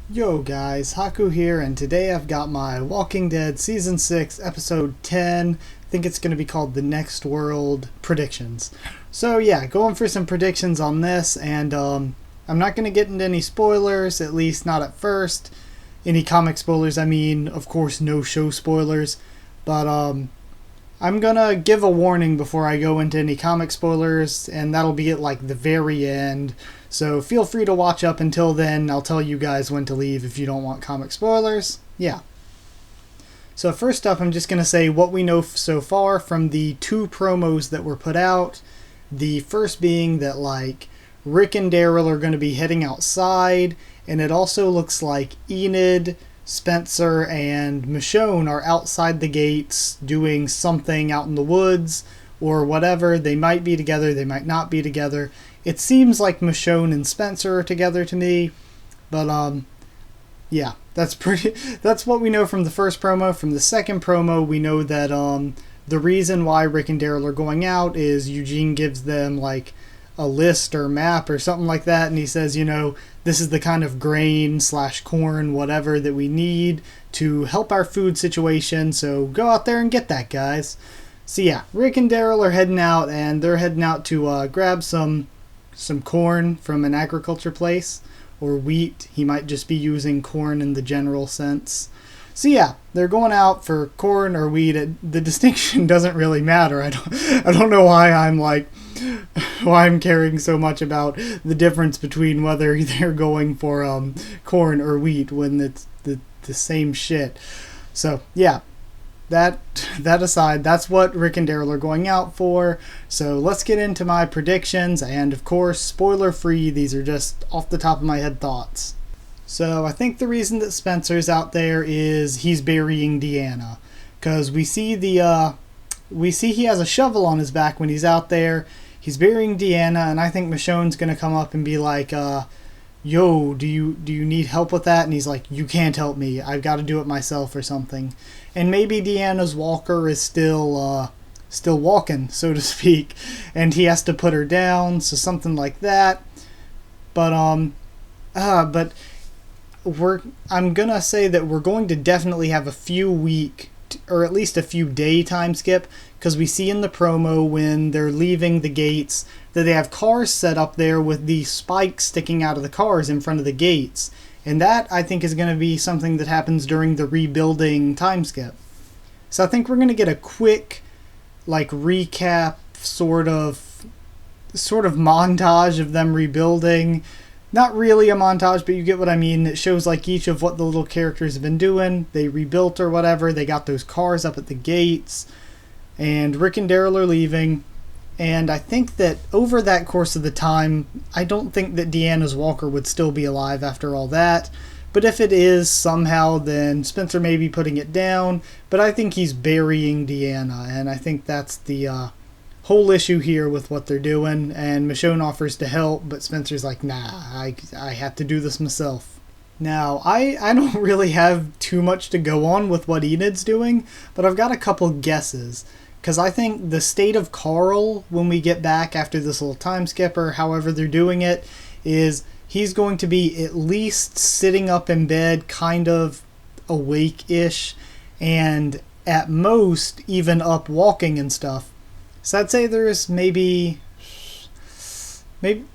Yo guys, Haku here, and today I've got my Walking Dead Season 6, Episode 10. I think it's going to be called The Next World predictions. So yeah, going for some predictions on this, and I'm not going to get into any spoilers, at least not at first. Any comic spoilers, I mean, of course no show spoilers, but I'm gonna give a warning before I go into any comic spoilers, and that'll be at like the very end. So feel free to watch up until then. I'll tell you guys when to leave if you don't want comic spoilers. Yeah. So first up, I'm just gonna say what we know so far from the two promos that were put out. The first being that like Rick and Daryl are gonna be heading outside, and it also looks like Enid, Spencer, and Michonne are outside the gates doing something out in the woods or whatever. They might be together, they might not be together. It seems like Michonne and Spencer are together to me, but yeah, that's what we know from the first promo. From the second promo, we know that the reason why Rick and Daryl are going out is Eugene gives them like a list or map or something like that, and he says, this is the kind of grain slash corn, whatever, that we need to help our food situation, so go out there and get that, guys. So yeah, Rick and Daryl are heading out, and they're heading out to grab some corn from an agriculture place, or wheat. He might just be using corn in the general sense. So yeah, they're going out for corn or wheat. The distinction doesn't really matter. I don't know why I'm caring so much about the difference between whether they're going for corn or wheat when it's the same shit. So yeah, that aside, that's what Rick and Daryl are going out for. So let's get into my predictions, and of course, spoiler free. These are just off the top of my head thoughts. So I think the reason that Spencer's out there is he's burying Deanna, because we see he has a shovel on his back when he's out there. He's burying Deanna, and I think Michonne's gonna come up and be like, "Yo, do you need help with that?" And he's like, "You can't help me. I've got to do it myself," or something. And maybe Deanna's walker is still walking, so to speak, and he has to put her down, so something like that. But I'm gonna say that we're going to definitely have a few week or at least a few day time skip, because we see in the promo when they're leaving the gates that they have cars set up there with the spikes sticking out of the cars in front of the gates, and that I think is going to be something that happens during the rebuilding time skip. So I think we're going to get a quick like recap sort of montage of them rebuilding. Not really a montage, but you get what I mean. It shows like each of what the little characters have been doing. They rebuilt or whatever. They got those cars up at the gates. And Rick and Daryl are leaving. And I think that over that course of the time, I don't think that Deanna's walker would still be alive after all that. But if it is somehow, then Spencer may be putting it down. But I think he's burying Deanna. And I think that's the whole issue here with what they're doing. And Michonne offers to help, but Spencer's like, nah, I have to do this myself. Now, I don't really have too much to go on with what Enid's doing, but I've got a couple guesses. Because I think the state of Carl, when we get back after this little time skip, or however they're doing it, is he's going to be at least sitting up in bed, kind of awake-ish, and at most even up walking and stuff. So I'd say there's maybe three.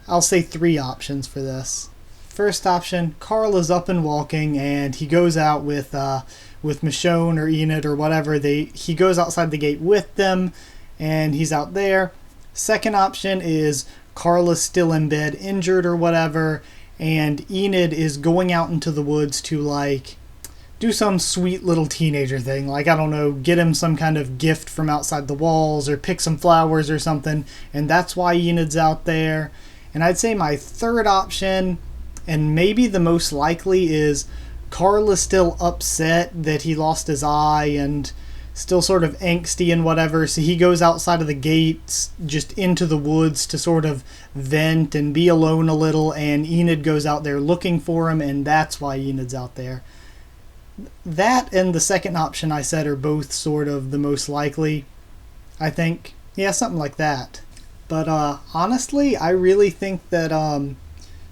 I'll say three options for this. First option, Carl is up and walking, and he goes out with Michonne or Enid or whatever. He goes outside the gate with them, and he's out there. Second option is Carl is still in bed, injured or whatever, and Enid is going out into the woods to like do some sweet little teenager thing, like, I don't know, get him some kind of gift from outside the walls or pick some flowers or something, and that's why Enid's out there. And I'd say my third option, and maybe the most likely, is Carl is still upset that he lost his eye and still sort of angsty and whatever, so he goes outside of the gates just into the woods to sort of vent and be alone a little, and Enid goes out there looking for him, and that's why Enid's out there. That and the second option I said are both sort of the most likely, I think. Yeah, something like that. But honestly, I really think that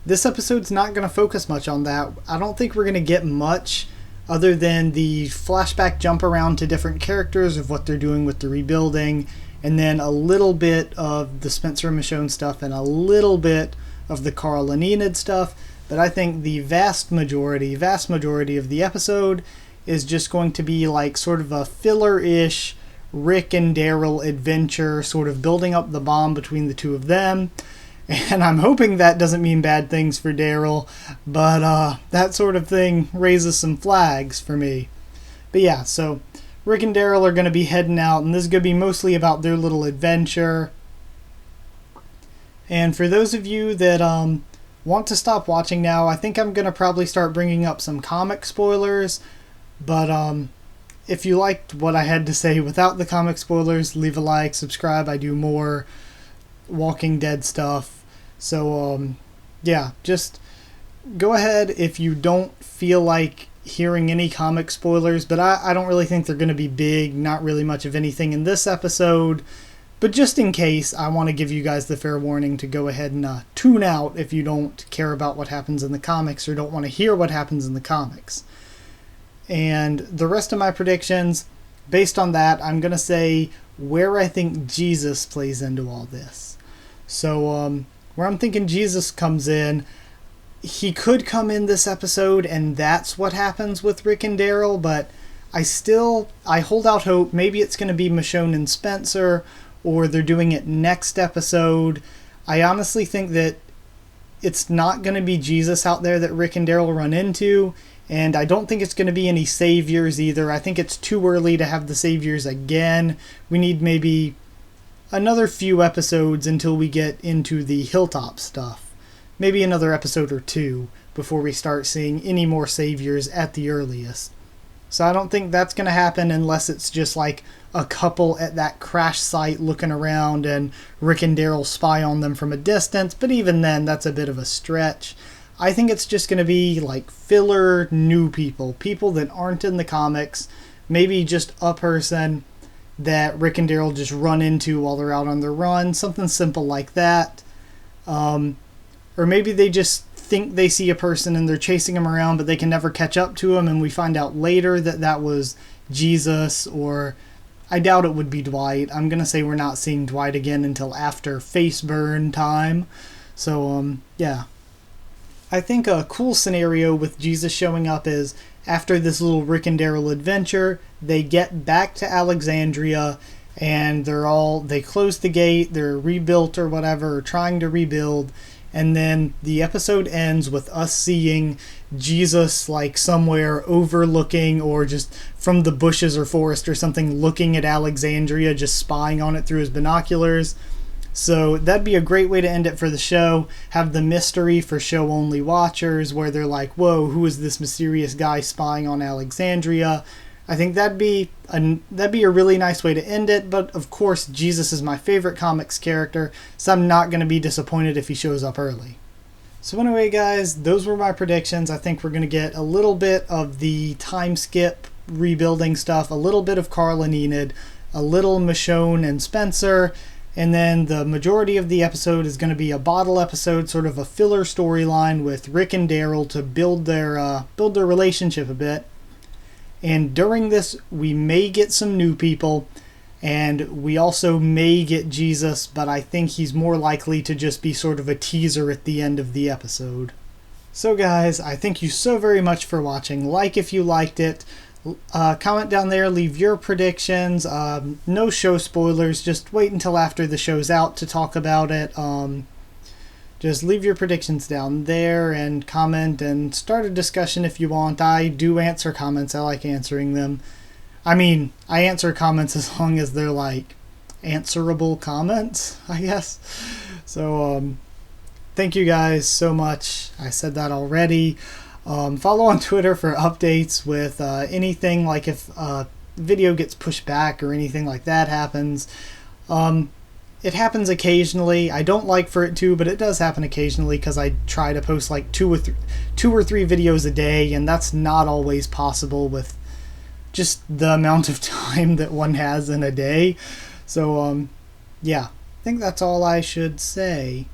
this episode's not going to focus much on that. I don't think we're going to get much other than the flashback jump around to different characters of what they're doing with the rebuilding, and then a little bit of the Spencer and Michonne stuff and a little bit of the Carl and Enid stuff. But I think the vast majority of the episode is just going to be like sort of a filler-ish Rick and Daryl adventure, sort of building up the bond between the two of them. And I'm hoping that doesn't mean bad things for Daryl, but that sort of thing raises some flags for me. But yeah, so Rick and Daryl are going to be heading out, and this is going to be mostly about their little adventure. And for those of you that want to stop watching now, I think I'm going to probably start bringing up some comic spoilers. But if you liked what I had to say without the comic spoilers, leave a like, subscribe. I do more Walking Dead stuff. So yeah, just go ahead if you don't feel like hearing any comic spoilers, but I don't really think they're going to be big, not really much of anything in this episode. But just in case, I want to give you guys the fair warning to go ahead and tune out if you don't care about what happens in the comics or don't want to hear what happens in the comics. And the rest of my predictions, based on that, I'm going to say where I think Jesus plays into all this. So where I'm thinking Jesus comes in, he could come in this episode and that's what happens with Rick and Daryl, but I hold out hope. Maybe it's going to be Michonne and Spencer, or they're doing it next episode. I honestly think that it's not going to be Jesus out there that Rick and Daryl run into, and I don't think it's going to be any saviors either. I think it's too early to have the saviors again. We need maybe another few episodes until we get into the Hilltop stuff. Maybe another episode or two before we start seeing any more saviors at the earliest. So I don't think that's going to happen unless it's just like a couple at that crash site looking around and Rick and Daryl spy on them from a distance. But even then, that's a bit of a stretch. I think it's just going to be like filler new people that aren't in the comics. Maybe just a person that Rick and Daryl just run into while they're out on their run. Something simple like that. Or maybe they just think they see a person and they're chasing him around, but they can never catch up to him, and we find out later that that was Jesus, or I doubt it would be Dwight. I'm going to say we're not seeing Dwight again until after face burn time. So, yeah. I think a cool scenario with Jesus showing up is after this little Rick and Daryl adventure, they get back to Alexandria and they close the gate, they're rebuilt or whatever, or trying to rebuild. And then the episode ends with us seeing Jesus like somewhere overlooking, or just from the bushes or forest or something, looking at Alexandria, just spying on it through his binoculars. So that'd be a great way to end it for the show. Have the mystery for show-only watchers where they're like, whoa, who is this mysterious guy spying on Alexandria? I think that'd be a really nice way to end it, but of course Jesus is my favorite comics character, so I'm not going to be disappointed if he shows up early. So anyway guys, those were my predictions. I think we're going to get a little bit of the time skip rebuilding stuff, a little bit of Carl and Enid, a little Michonne and Spencer, and then the majority of the episode is going to be a bottle episode, sort of a filler storyline with Rick and Daryl to build their relationship a bit. And during this, we may get some new people, and we also may get Jesus, but I think he's more likely to just be sort of a teaser at the end of the episode. So guys, I thank you so very much for watching. Like if you liked it. Comment down there, leave your predictions. No show spoilers, just wait until after the show's out to talk about it. Just leave your predictions down there and comment and start a discussion if you want. I do answer comments. I like answering them. I mean, I answer comments as long as they're like answerable comments, I guess. So, thank you guys so much. I said that already. Follow on Twitter for updates with anything, like if a video gets pushed back or anything like that happens. It happens occasionally. I don't like for it to, but it does happen occasionally because I try to post like two or three videos a day, and that's not always possible with just the amount of time that one has in a day. So, yeah, I think that's all I should say.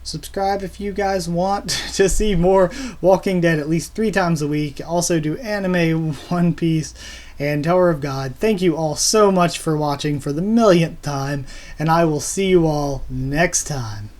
Subscribe if you guys want to see more Walking Dead at least 3 times a week. Also do anime, One Piece, and Tower of God. Thank you all so much for watching for the millionth time, and I will see you all next time.